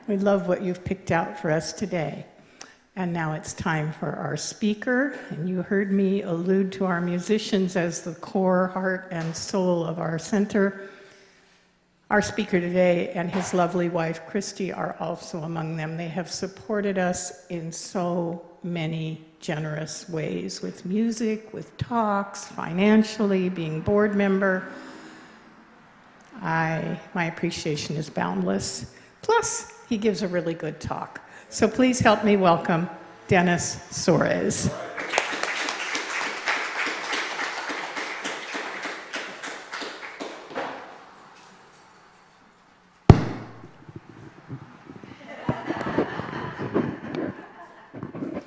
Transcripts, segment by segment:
We love what you've picked out for us today. And now it's time for our speaker. And you heard me allude to our musicians as the core, heart, and soul of our center. Our speaker today and his lovely wife, Christy, are also among them. They have supported us in so many generous ways, with music, with talks, financially, being board member. My appreciation is boundless. Plus, he gives a really good talk. So please help me welcome Dennis Soares.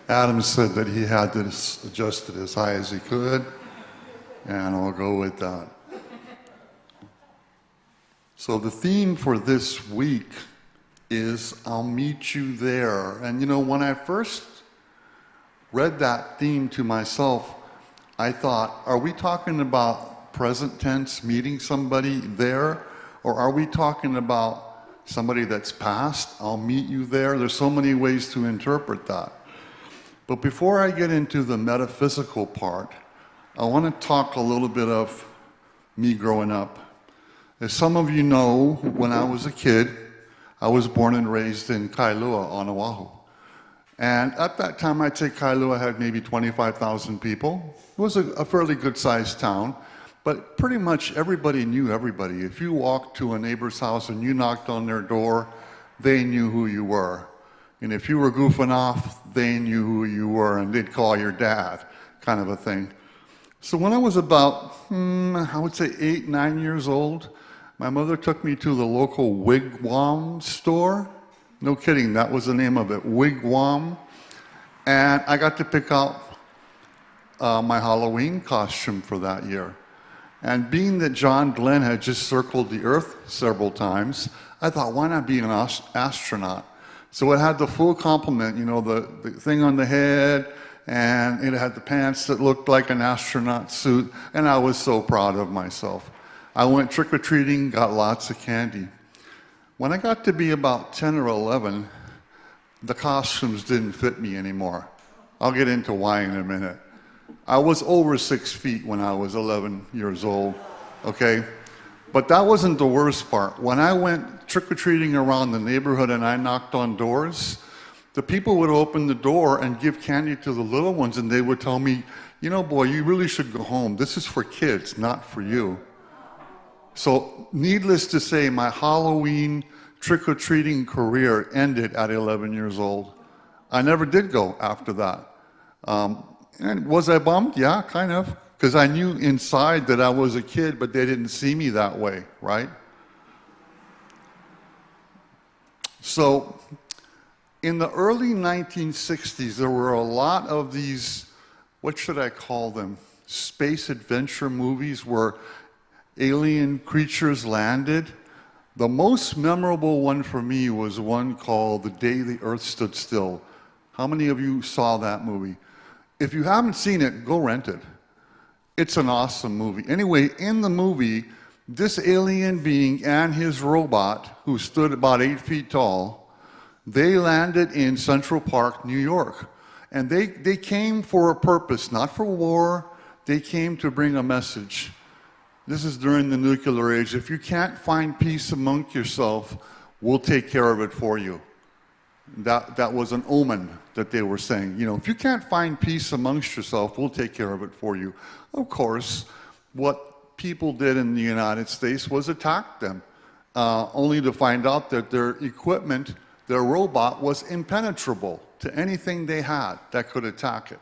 Adam said that he had this adjusted as high as he could, and I'll go with that. So the theme for this week is I'll meet you there. And you know, when I first read that theme to myself, I thought, are we talking about present tense, meeting somebody there? Or are we talking about somebody that's past? I'll meet you there. There's so many ways to interpret that. But before I get into the metaphysical part, I want to talk a little bit of me growing up. As some of you know, when I was a kid, I was born and raised in Kailua on Oahu. And at that time, I'd say Kailua had maybe 25,000 people. It was a fairly good-sized town, but pretty much everybody knew everybody. If you walked to a neighbor's house and you knocked on their door, they knew who you were. And if you were goofing off, they knew who you were, and they'd call your dad, kind of a thing. So when I was about, I would say 8, 9 years old, my mother took me to the local wigwam store. No kidding, that was the name of it, wigwam. And I got to pick out my Halloween costume for that year. And being that John Glenn had just circled the earth several times, I thought, why not be an astronaut? So it had the full complement, you know, the thing on the head, and it had the pants that looked like an astronaut suit, and I was so proud of myself. I went trick-or-treating, got lots of candy. When I got to be about 10 or 11, the costumes didn't fit me anymore. I'll get into why in a minute. I was over 6 feet when I was 11 years old, okay? But that wasn't the worst part. When I went trick-or-treating around the neighborhood and I knocked on doors, the people would open the door and give candy to the little ones, and they would tell me, you know, boy, you really should go home. This is for kids, not for you. So needless to say, my Halloween trick-or-treating career ended at 11 years old. I never did go after that. And was I bummed? Yeah, kind of. Because I knew inside that I was a kid, but they didn't see me that way, right? So in the early 1960s, there were a lot of these, what should I call them, space adventure movies where alien creatures landed. The most memorable one for me was one called The Day the Earth Stood Still. How many of you saw that movie? If you haven't seen it, go rent it. It's an awesome movie. Anyway, in the movie, this alien being and his robot, who stood about 8 feet tall, they landed in Central Park, New York. And they came for a purpose, not for war. They came to bring a message. This is during the nuclear age. If you can't find peace among yourself, we'll take care of it for you. That was an omen that they were saying. You know, if you can't find peace amongst yourself, we'll take care of it for you. Of course, what people did in the United States was attack them, only to find out that their equipment, their robot, was impenetrable to anything they had that could attack it.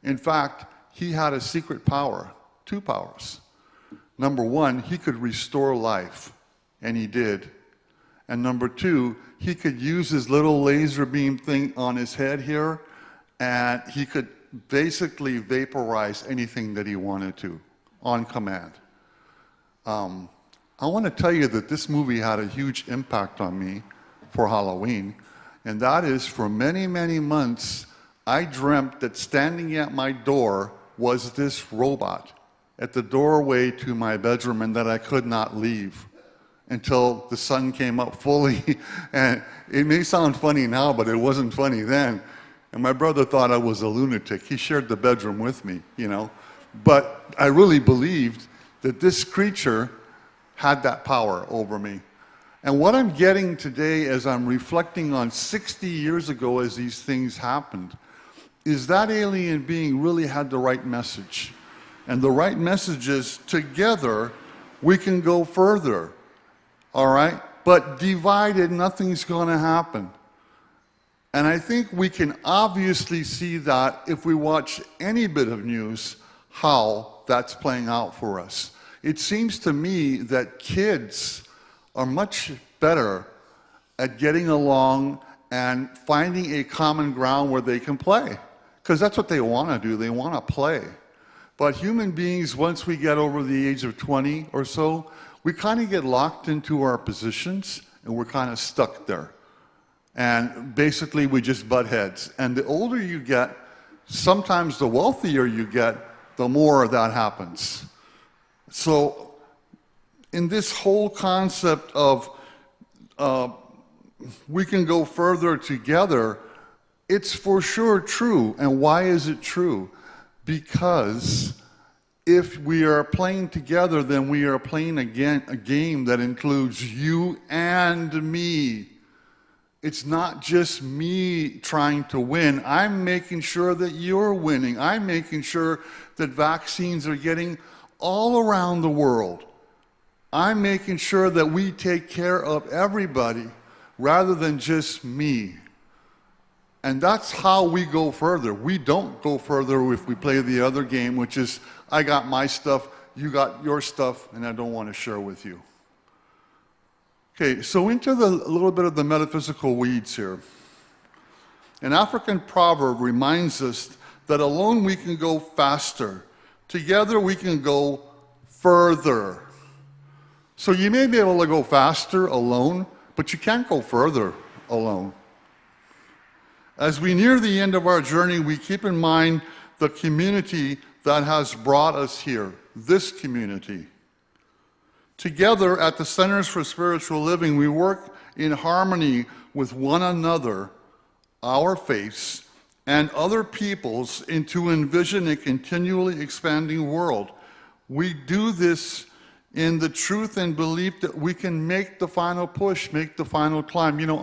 In fact, he had a secret power, 2 powers. Number 1, he could restore life, and he did. And number 2, he could use his little laser beam thing on his head here, and he could basically vaporize anything that he wanted to on command. I want to tell you that this movie had a huge impact on me for Halloween, and that is for many, many months, I dreamt that standing at my door was this robot at the doorway to my bedroom and that I could not leave. until the sun came up fully. And it may sound funny now, but it wasn't funny then. And my brother thought I was a lunatic. He shared the bedroom with me, you know. But I really believed that this creature had that power over me. And what I'm getting today as I'm reflecting on 60 years ago as these things happened, is that alien being really had the right message. And the right message is, together, we can go further, all right? But divided, nothing's gonna happen. And I think we can obviously see that if we watch any bit of news, how that's playing out for us. It seems to me that kids are much better at getting along and finding a common ground where they can play. Because that's what they want to do. They want to play. But human beings, once we get over the age of 20 or so, we kind of get locked into our positions and we're kind of stuck there. And basically we just butt heads. And the older you get, sometimes the wealthier you get, the more that happens. So in this whole concept of we can go further together, it's for sure true. And why is it true? Because if we are playing together, then we are playing a game that includes you and me. It's not just me trying to win. I'm making sure that you're winning. I'm making sure that vaccines are getting all around the world. I'm making sure that we take care of everybody rather than just me. And that's how we go further. We don't go further if we play the other game, which is, I got my stuff, you got your stuff, and I don't want to share with you. Okay, so into a little bit of the metaphysical weeds here. An African proverb reminds us that alone we can go faster. Together we can go further. So you may be able to go faster alone, but you can't go further alone. As we near the end of our journey, we keep in mind the community that has brought us here, this community. Together at the Centers for Spiritual Living, we work in harmony with one another, our faiths, and other peoples to envision a continually expanding world. We do this in the truth and belief that we can make the final push, make the final climb. You know,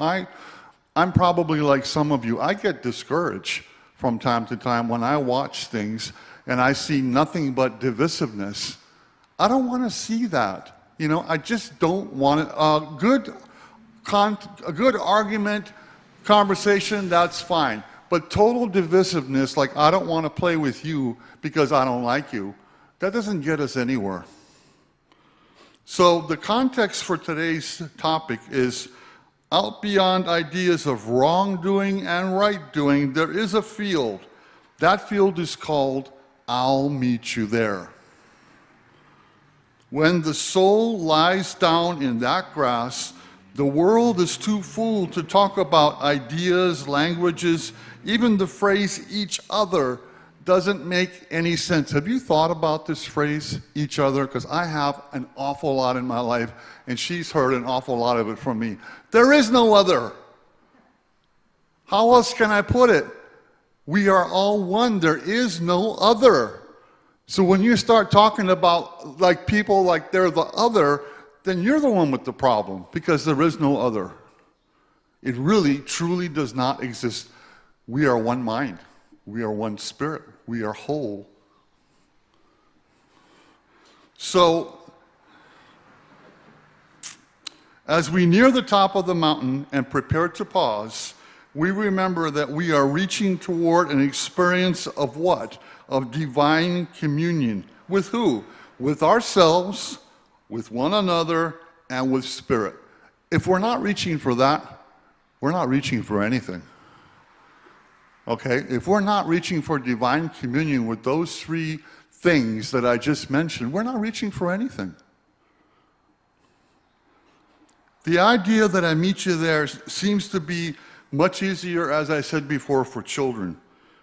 I'm probably like some of you. I get discouraged from time to time when I watch things and I see nothing but divisiveness. I don't want to see that. You know, I just don't want it. A good argument, conversation, that's fine. But total divisiveness, like I don't want to play with you because I don't like you, that doesn't get us anywhere. So the context for today's topic is out beyond ideas of wrongdoing and right doing, there is a field. That field is called I'll meet you there. When the soul lies down in that grass, the world is too full to talk about ideas, languages, even the phrase each other doesn't make any sense. Have you thought about this phrase, each other? Because I have an awful lot in my life, and she's heard an awful lot of it from me. There is no other. How else can I put it? We are all one. There is no other. So when you start talking about like people like they're the other, then you're the one with the problem, because there is no other. It really, truly does not exist. We are one mind. We are one spirit. We are whole. So, as we near the top of the mountain and prepare to pause, we remember that we are reaching toward an experience of what? Of divine communion. With who? With ourselves, with one another, and with Spirit. If we're not reaching for that, we're not reaching for anything. Okay? If we're not reaching for divine communion with those three things that I just mentioned, we're not reaching for anything. The idea that I meet you there seems to be much easier, as I said before, for children.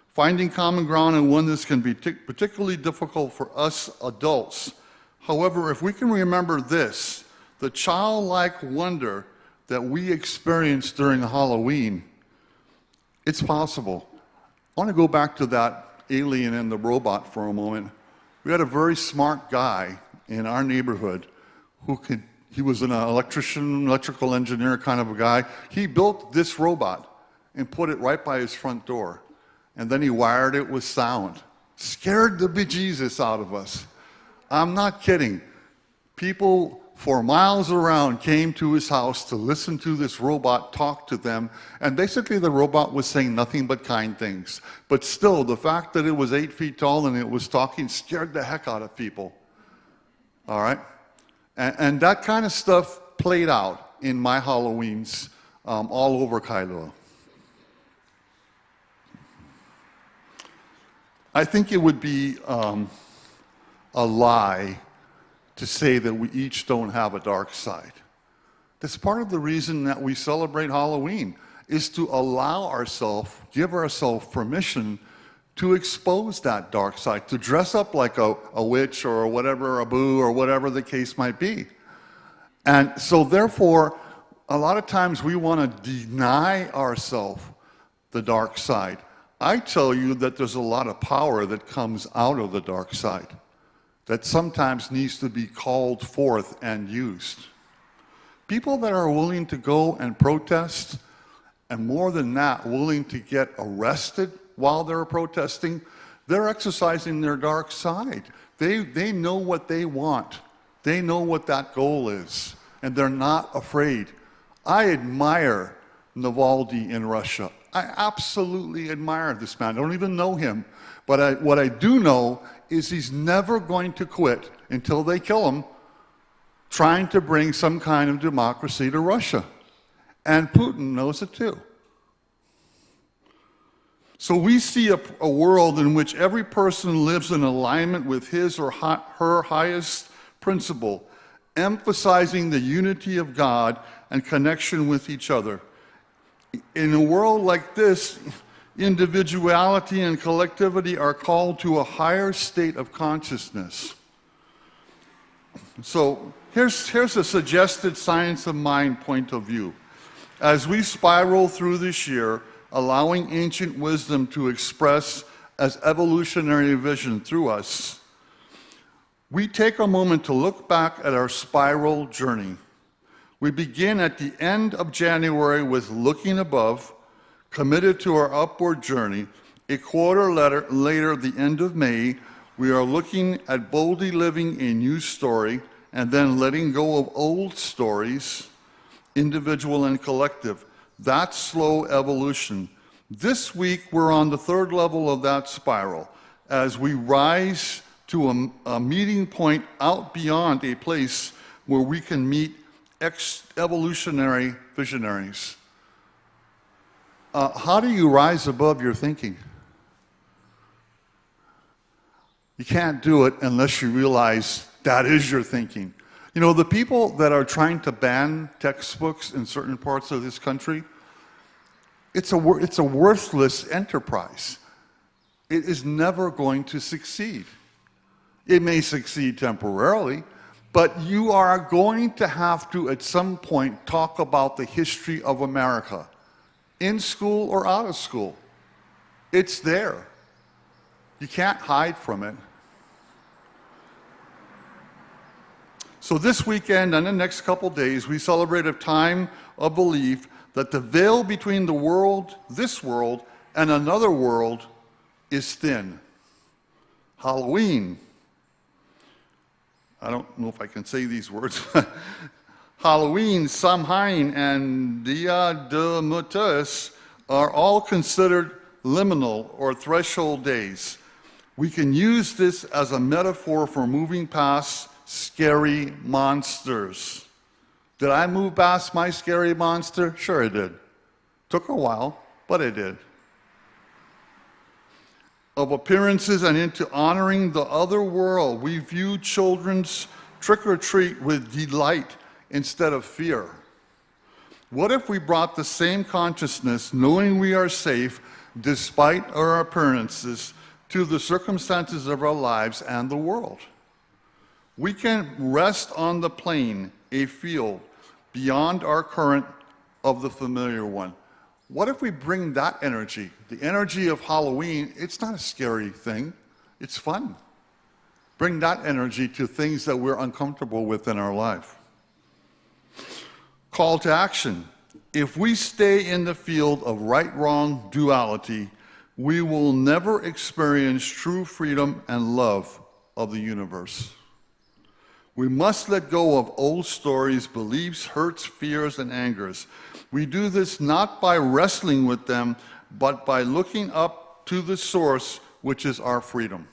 Finding common ground and oneness can be particularly difficult for us adults. However, if we can remember this, the childlike wonder that we experience during Halloween, it's possible. I want to go back to that alien and the robot for a moment. We had a very smart guy in our neighborhood he was an electrician, electrical engineer kind of a guy. He built this robot and put it right by his front door. And then he wired it with sound. Scared the bejesus out of us. I'm not kidding. People for miles around came to his house to listen to this robot talk to them, and basically the robot was saying nothing but kind things. But still, the fact that it was 8 feet tall and it was talking scared the heck out of people. All right? And that kind of stuff played out in my Halloweens all over Kailua. I think it would be a lie to say that we each don't have a dark side. That's part of the reason that we celebrate Halloween, is to allow ourselves, give ourselves permission to expose that dark side, to dress up like a witch or whatever, a boo or whatever the case might be. And so therefore, a lot of times we want to deny ourselves the dark side. I tell you that there's a lot of power that comes out of the dark side that sometimes needs to be called forth and used. People that are willing to go and protest, and more than that, willing to get arrested while they're protesting, they're exercising their dark side. They know what they want. They know what that goal is, and they're not afraid. I admire Navalny in Russia. I absolutely admire this man. I don't even know him. But what I do know is he's never going to quit until they kill him, trying to bring some kind of democracy to Russia. And Putin knows it too. So we see a world in which every person lives in alignment with his or her highest principle, emphasizing the unity of God and connection with each other. In a world like this, individuality and collectivity are called to a higher state of consciousness. So here's a suggested science of mind point of view. As we spiral through this year, allowing ancient wisdom to express as evolutionary vision through us, we take a moment to look back at our spiral journey. We begin at the end of January with looking above, committed to our upward journey. A quarter later, the end of May, we are looking at boldly living a new story and then letting go of old stories, individual and collective. That's slow evolution. This week, we're on the third level of that spiral as we rise to a meeting point out beyond a place where we can meet evolutionary visionaries. How do you rise above your thinking? You can't do it unless you realize that is your thinking. You know, the people that are trying to ban textbooks in certain parts of this country, it's a worthless enterprise. It is never going to succeed. It may succeed temporarily, but you are going to have to, at some point, talk about the history of America, in school or out of school. It's there. You can't hide from it. So this weekend and the next couple days, we celebrate a time of belief that the veil between the world, this world, and another world is thin. Halloween. I don't know if I can say these words. Halloween, Samhain, and Dia de Muertos are all considered liminal or threshold days. We can use this as a metaphor for moving past scary monsters. Did I move past my scary monster? Sure I did. Took a while, but I did. Of appearances and into honoring the other world, we view children's trick-or-treat with delight instead of fear. What if we brought the same consciousness, knowing we are safe despite our appearances, to the circumstances of our lives and the world? We can rest on the plane a field beyond our current of the familiar one. What if we bring that energy, the energy of Halloween? It's not a scary thing, it's fun. Bring that energy to things that we're uncomfortable with in our life. Call to action. If we stay in the field of right-wrong duality, we will never experience true freedom and love of the universe. We must let go of old stories, beliefs, hurts, fears, and angers. We do this not by wrestling with them, but by looking up to the source, which is our freedom.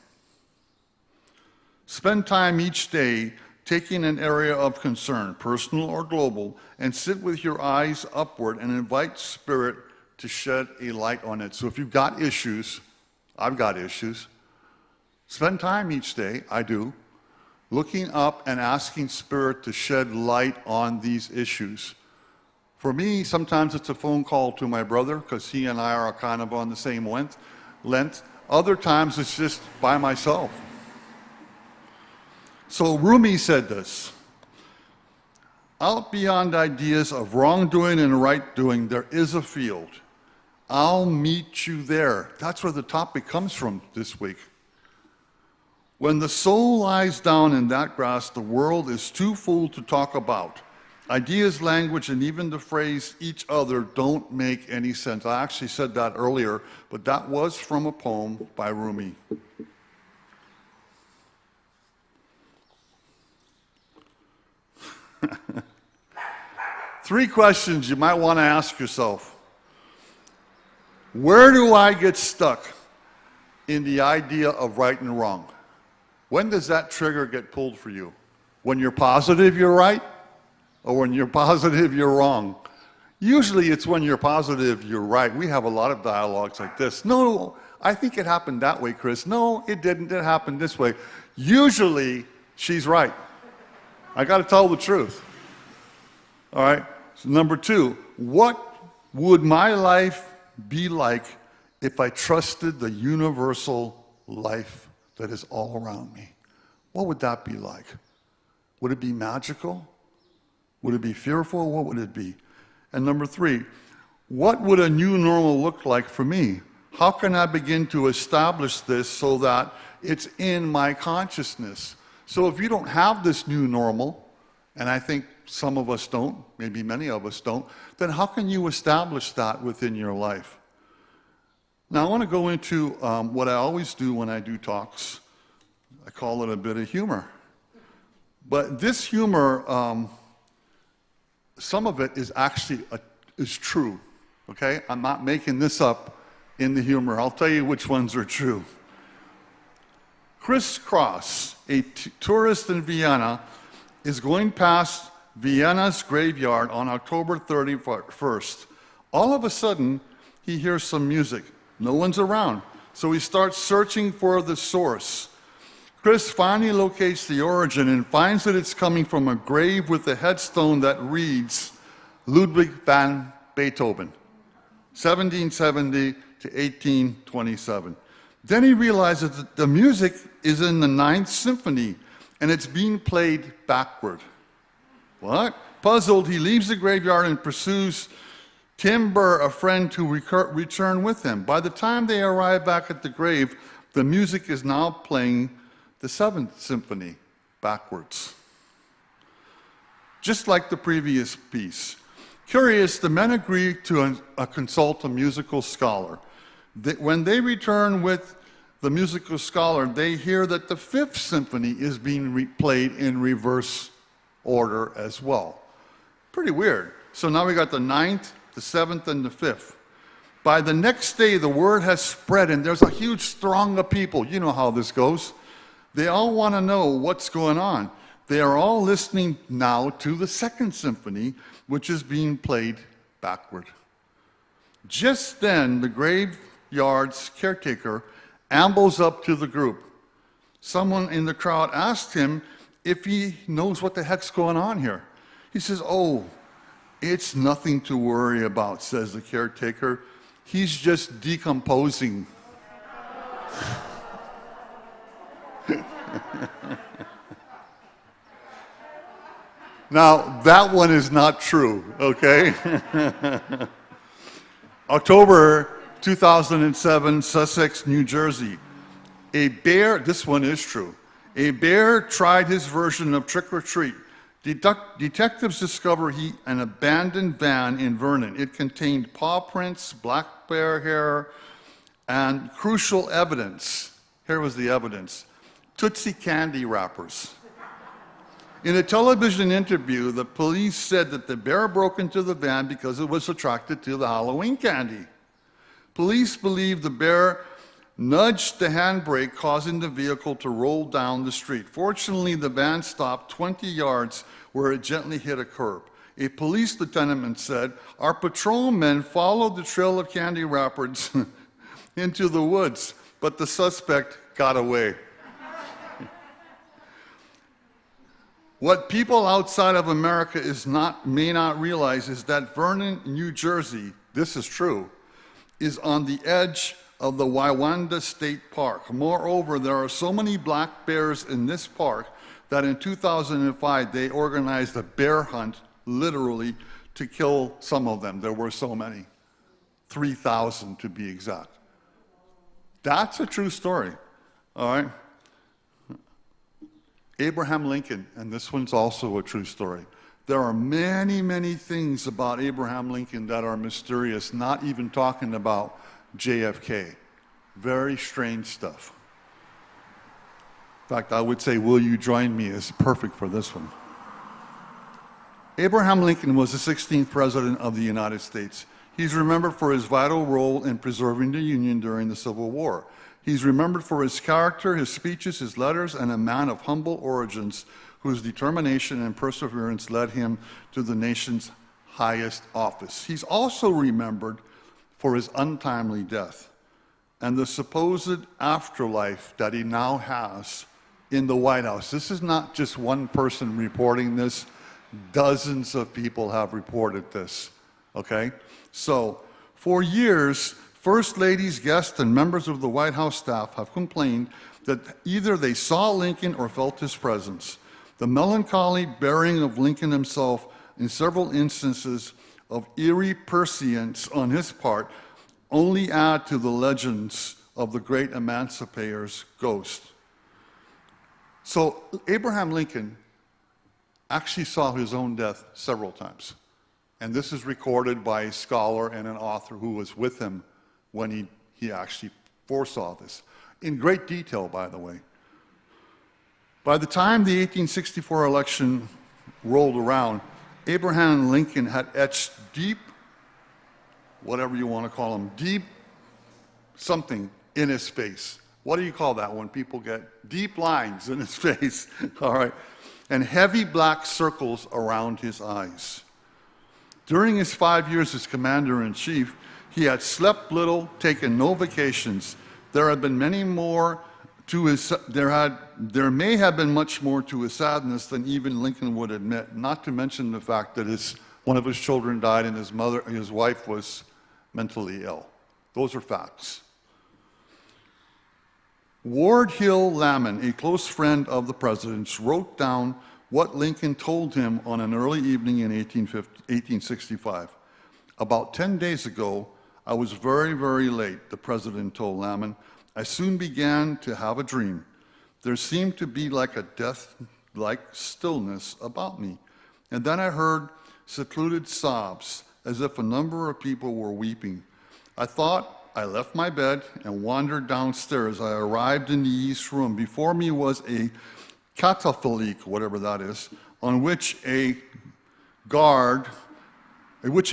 Spend time each day taking an area of concern, personal or global, and sit with your eyes upward and invite Spirit to shed a light on it. So if you've got issues, I've got issues, spend time each day, I do, looking up and asking Spirit to shed light on these issues. For me, sometimes it's a phone call to my brother, because he and I are kind of on the same length. Other times it's just by myself. So Rumi said this: out beyond ideas of wrongdoing and right doing, there is a field. I'll meet you there. That's where the topic comes from this week. When the soul lies down in that grass, the world is too full to talk about. Ideas, language, and even the phrase each other don't make any sense. I actually said that earlier, but that was from a poem by Rumi. Three questions you might want to ask yourself. Where do I get stuck in the idea of right and wrong? When does that trigger get pulled for you? When you're positive you're right, or when you're positive you're wrong? Usually it's when you're positive you're right. We have a lot of dialogues like this. No, I think it happened that way, Chris. No, it didn't. It happened this way. Usually she's right. I got to tell the truth. All right? So number two, what would my life be like if I trusted the universal life that is all around me? What would that be like? Would it be magical? Would it be fearful? What would it be? And number three, what would a new normal look like for me? How can I begin to establish this so that it's in my consciousness? So if you don't have this new normal, and I think some of us don't, maybe many of us don't, then how can you establish that within your life? Now I want to go into what I always do when I do talks. I call it a bit of humor. But this humor, some of it is actually is true, okay? I'm not making this up in the humor. I'll tell you which ones are true. Chris Cross, a tourist in Vienna, is going past Vienna's graveyard on October 31st. All of a sudden, he hears some music. No one's around, so he starts searching for the source. Chris finally locates the origin and finds that it's coming from a grave with a headstone that reads Ludwig van Beethoven, 1770 to 1827. Then he realizes that the music is in the Ninth Symphony and it's being played backward. What? Puzzled, he leaves the graveyard and pursues Tim Burr, a friend, to return with him. By the time they arrive back at the grave, the music is now playing the Seventh Symphony backwards, just like the previous piece. Curious, the men agree to consult a musical scholar. When they return with the musical scholar, they hear that the Fifth Symphony is being played in reverse order as well. Pretty weird. So now we got the Ninth, the Seventh, and the Fifth. By the next day, the word has spread, and there's a huge throng of people. You know how this goes. They all want to know what's going on. They are all listening now to the Second Symphony, which is being played backward. Just then, the graveyard's caretaker ambles up to the group. Someone in the crowd asked him if he knows what the heck's going on here. He says, "Oh, it's nothing to worry about," says the caretaker. "He's just decomposing." Now, that one is not true, okay? October 2007, Sussex, New Jersey. A bear, this one is true. A bear tried his version of trick or treat. Detectives discover an abandoned van in Vernon. It contained paw prints, black bear hair, and crucial evidence. Here was the evidence: Tootsie candy wrappers. In a television interview, the police said that the bear broke into the van because it was attracted to the Halloween candy. Police believe the bear nudged the handbrake, causing the vehicle to roll down the street. Fortunately, the van stopped 20 yards where it gently hit a curb. A police lieutenant said, "Our patrolmen followed the trail of candy wrappers into the woods, but the suspect got away." What people outside of America may not realize is that Vernon, New Jersey, this is true, is on the edge of the Wywanda State Park. Moreover, there are so many black bears in this park that in 2005 they organized a bear hunt, literally, to kill some of them. There were so many, 3,000 to be exact. That's a true story, all right? Abraham Lincoln, and this one's also a true story. There are many, many things about Abraham Lincoln that are mysterious, not even talking about JFK. Very strange stuff. In fact, I would say, "Will you join me?" is perfect for this one. Abraham Lincoln was the 16th president of the United States. He's remembered for his vital role in preserving the Union during the Civil War. He's remembered for his character, his speeches, his letters, and a man of humble origins whose determination and perseverance led him to the nation's highest office. He's also remembered for his untimely death and the supposed afterlife that he now has in the White House. This is not just one person reporting this. Dozens of people have reported this, okay? So, for years, First Ladies, guests, and members of the White House staff have complained that either they saw Lincoln or felt his presence. The melancholy bearing of Lincoln himself in several instances of eerie prescience on his part only add to the legends of the great emancipator's ghost. So Abraham Lincoln actually saw his own death several times. And this is recorded by a scholar and an author who was with him when he actually foresaw this. In great detail, by the way. By the time the 1864 election rolled around, Abraham Lincoln had etched deep, whatever you want to call them, deep something in his face. What do you call that when people get deep lines in his face? All right. And heavy black circles around his eyes. During his 5 years as commander-in-chief, he had slept little, taken no vacations. There had been many more to his, there may have been much more to his sadness than even Lincoln would admit, not to mention the fact that one of his children died and his wife was mentally ill. Those are facts. Ward Hill Lamon, a close friend of the president's, wrote down what Lincoln told him on an early evening in 1865. "About 10 days ago, I was very, very late," the president told Lamon. "I soon began to have a dream. There seemed to be like a death-like stillness about me. And then I heard secluded sobs, as if a number of people were weeping. I thought I left my bed and wandered downstairs. I arrived in the east room. Before me was a catafalque, whatever that is, on which a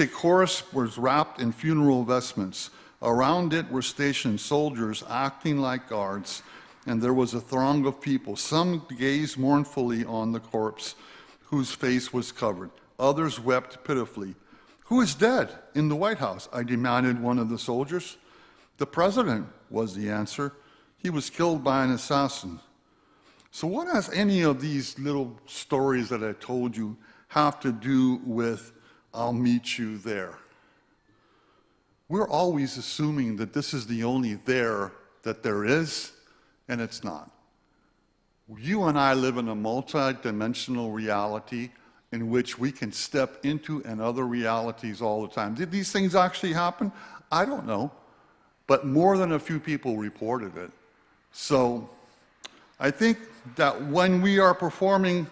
chorus was wrapped in funeral vestments. Around it were stationed soldiers acting like guards, and there was a throng of people. Some gazed mournfully on the corpse, whose face was covered. Others wept pitifully. 'Who is dead in the White House?' I demanded one of the soldiers. 'The president,' was the answer. 'He was killed by an assassin.'" So what has any of these little stories that I told you have to do with "I'll meet you there"? We're always assuming that this is the only there that there is, and it's not. You and I live in a multi-dimensional reality, in which we can step into and other realities all the time. Did these things actually happen? I don't know, but more than a few people reported it. So I think that when we are performing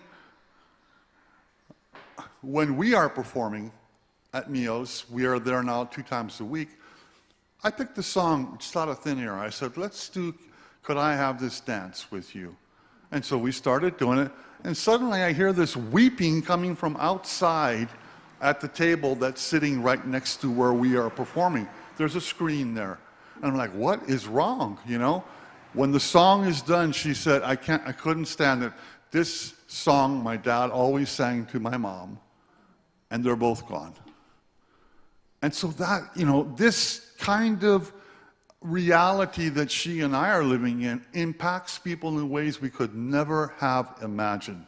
at Mio's, we are there now 2 times a week. I picked the song just out of thin air. I said, let's do Could I Have This Dance With You? And so we started doing it, and suddenly I hear this weeping coming from outside at the table that's sitting right next to where we are performing. There's a screen there. And I'm like, what is wrong, you know? When the song is done, she said, I couldn't stand it. This song my dad always sang to my mom, and they're both gone. And so that, you know, this kind of reality that she and I are living in impacts people in ways we could never have imagined.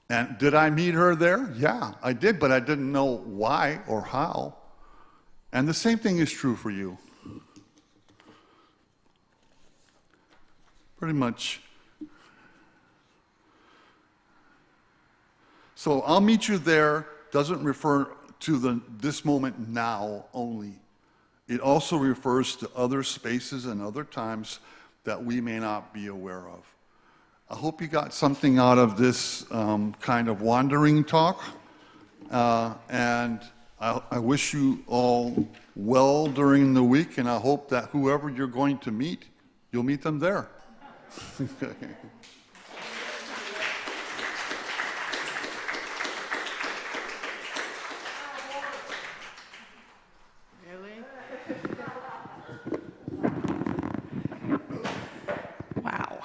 And did I meet her there? Yeah, I did, but I didn't know why or how. And the same thing is true for you. Pretty much. So I'll meet you there doesn't refer to this moment now only. It also refers to other spaces and other times that we may not be aware of. I hope you got something out of this kind of wandering talk. And I wish you all well during the week, and I hope that whoever you're going to meet, you'll meet them there. Wow.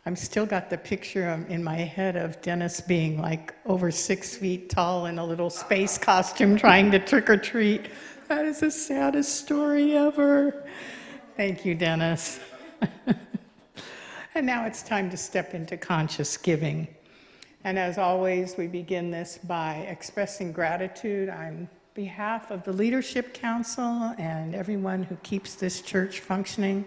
I've still got the picture in my head of Dennis being like over 6 feet tall in a little space costume trying to trick or treat. That is the saddest story ever. Thank you, Dennis. And now it's time to step into conscious giving. And as always, we begin this by expressing gratitude on behalf of the Leadership Council and everyone who keeps this church functioning.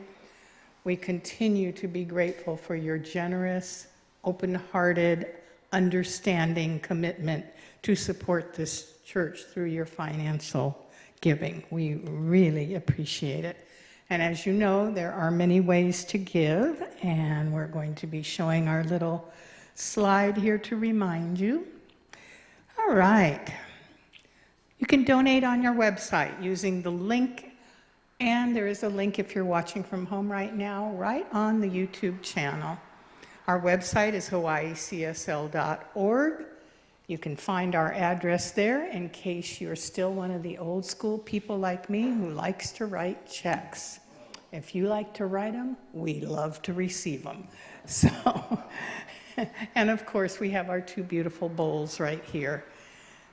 We continue to be grateful for your generous, open-hearted, understanding commitment to support this church through your financial giving. We really appreciate it. And as you know, there are many ways to give, and we're going to be showing our little slide here to remind you. All right. You can donate on your website using the link, and there is a link if you're watching from home right now, right on the YouTube channel. Our website is hawaiicsl.org. You can find our address there in case you're still one of the old school people like me who likes to write checks. If you like to write them, we love to receive them. So, and of course, we have our 2 beautiful bowls right here.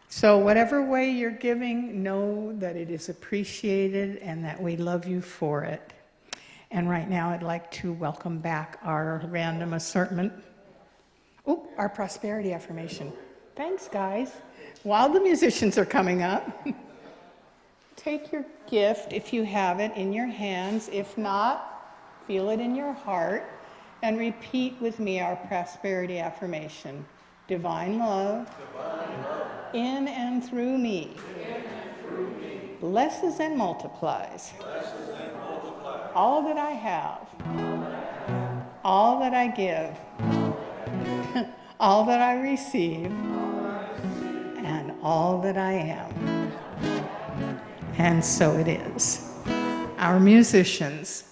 So whatever way you're giving, know that it is appreciated and that we love you for it. And right now, I'd like to welcome back our random assortment. Oh, our prosperity affirmation. Thanks, guys. While the musicians are coming up, take your gift, if you have it, in your hands. If not, feel it in your heart and repeat with me our prosperity affirmation. Divine love, in and through me, blesses and multiplies all that I have, all that I give, all that I receive, and all that I am. And so it is. Our musicians